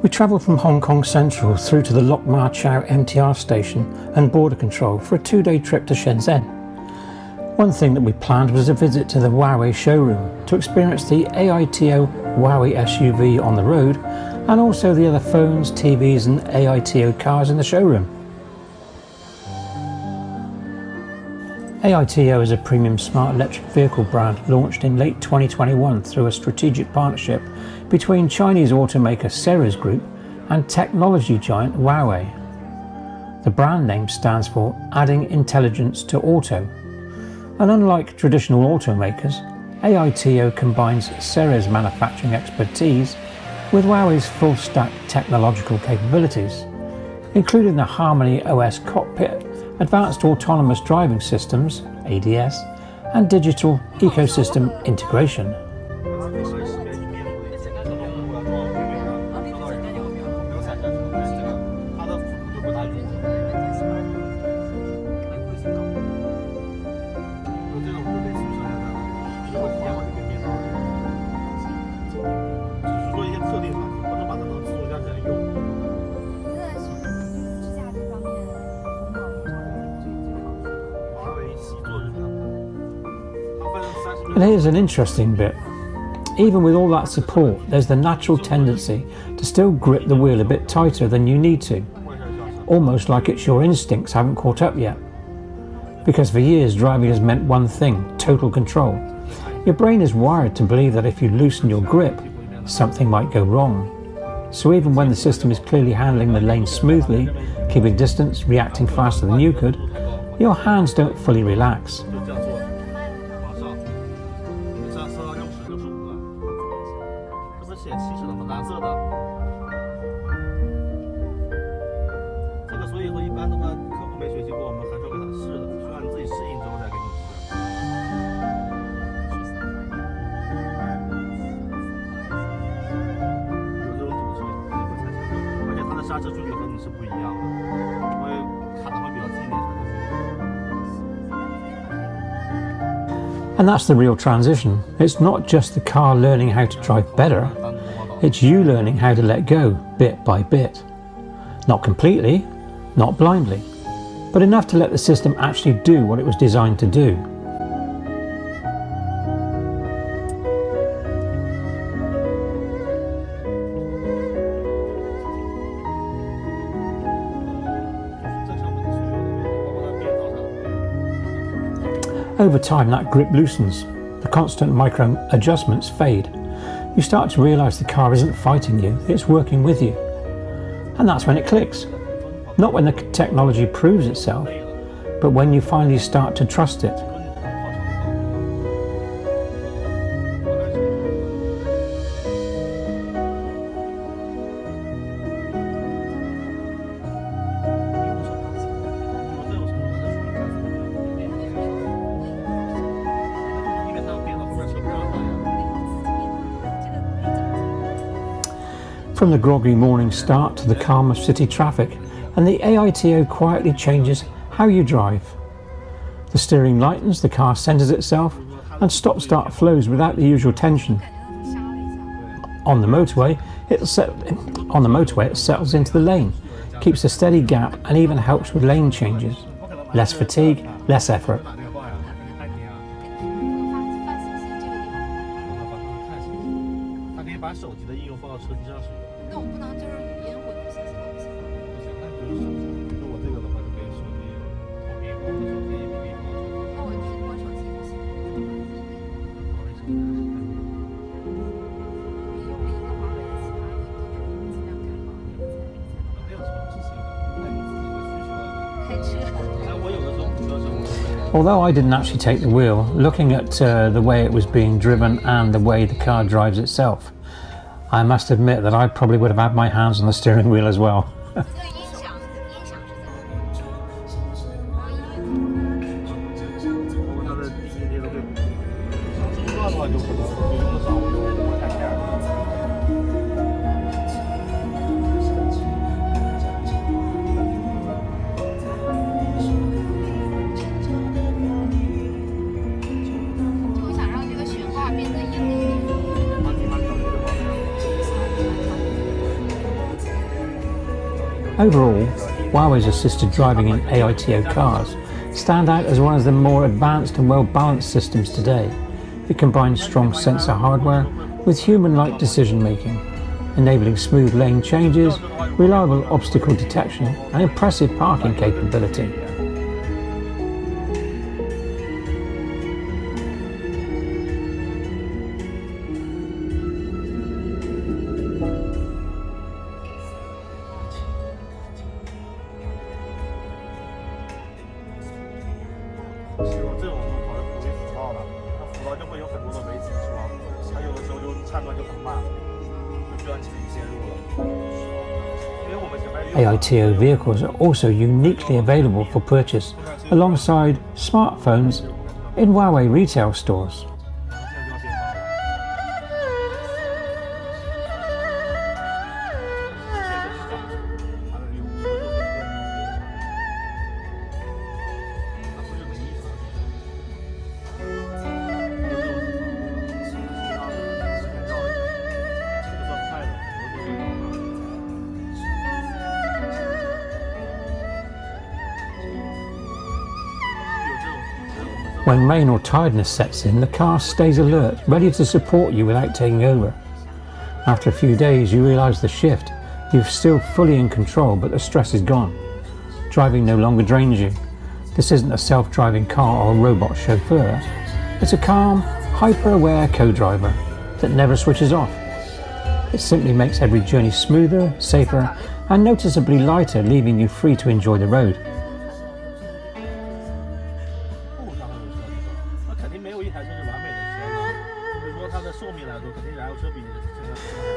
We travelled from Hong Kong Central through to the Lok Ma Chau MTR station and border control for a 2-day trip to Shenzhen. One thing that we planned was a visit to the Huawei showroom to experience the AITO Huawei SUV on the road and also the other phones, TVs and AITO cars in the showroom. AITO is a premium smart electric vehicle brand launched in late 2021 through a strategic partnership between Chinese automaker Ceres Group and technology giant Huawei. The brand name stands for Adding Intelligence to Auto, and unlike traditional automakers, AITO combines Ceres manufacturing expertise with Huawei's full-stack technological capabilities, including the HarmonyOS cockpit, advanced autonomous driving systems, ADS, and digital ecosystem integration. And here's an interesting bit. Even with all that support, there's the natural tendency to still grip the wheel a bit tighter than you need to, almost like it's your instincts haven't caught up yet. Because for years driving has meant one thing, total control. Your brain is wired to believe that if you loosen your grip, something might go wrong. So even when the system is clearly handling the lane smoothly, keeping distance, reacting faster than you could, your hands don't fully relax. And that's the real transition. It's not just the car learning how to drive better, it's you learning how to let go bit by bit. Not completely, not blindly, but enough to let the system actually do what it was designed to do. Over time, that grip loosens, the constant micro adjustments fade. You start to realise the car isn't fighting you, it's working with you. And that's when it clicks. Not when the technology proves itself, but when you finally start to trust it. From the groggy morning start to the calm of city traffic, and the AITO quietly changes how you drive. The steering lightens, the car centres itself, and stop-start flows without the usual tension. On the motorway, it settles into the lane, keeps a steady gap, and even helps with lane changes. Less fatigue, less effort. Although I didn't actually take the wheel, looking at the way it was being driven and the way the car drives itself, I must admit that I probably would have had my hands on the steering wheel as well. Overall, Huawei's assisted driving in AITO cars stand out as one of the more advanced and well-balanced systems today. It combines strong sensor hardware with human-like decision-making, enabling smooth lane changes, reliable obstacle detection, and impressive parking capability. AITO vehicles are also uniquely available for purchase alongside smartphones in Huawei retail stores. When rain or tiredness sets in, the car stays alert, ready to support you without taking over. After a few days, you realise the shift. You're still fully in control, but the stress is gone. Driving no longer drains you. This isn't a self-driving car or a robot chauffeur. It's a calm, hyper-aware co-driver that never switches off. It simply makes every journey smoother, safer, and noticeably lighter, leaving you free to enjoy the road.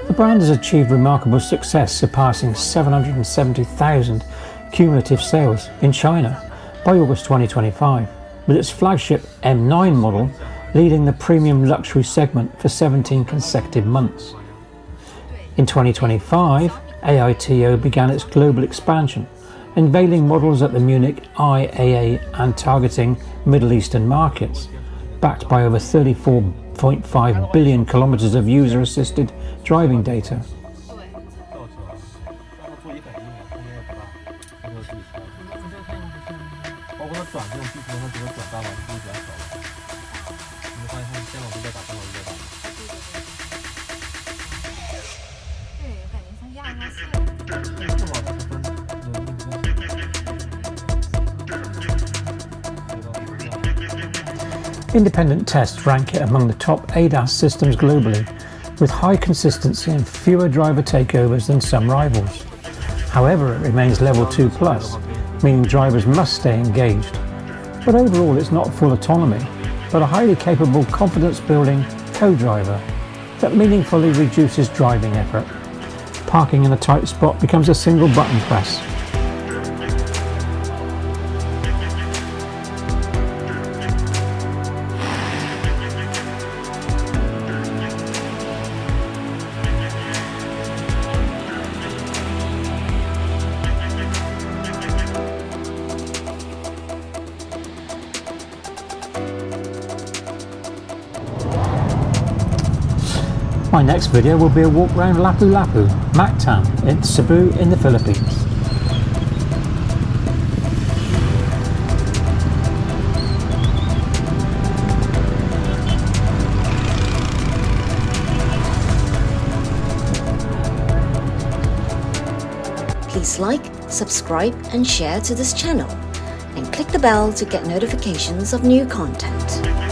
The brand has achieved remarkable success, surpassing 770,000 cumulative sales in China by August 2025, with its flagship M9 model leading the premium luxury segment for 17 consecutive months. In 2025, AITO began its global expansion, unveiling models at the Munich IAA and targeting Middle Eastern markets, backed by over 34.5 billion kilometers of user-assisted driving data. Independent tests rank it among the top ADAS systems globally, with high consistency and fewer driver takeovers than some rivals. However, it remains level 2+, meaning drivers must stay engaged. But overall, it's not full autonomy, but a highly capable, confidence-building co-driver that meaningfully reduces driving effort. Parking in a tight spot becomes a single button press. My next video will be a walk around Lapu-Lapu, Mactan in Cebu in the Philippines. Please like, subscribe and share to this channel, and click the bell to get notifications of new content.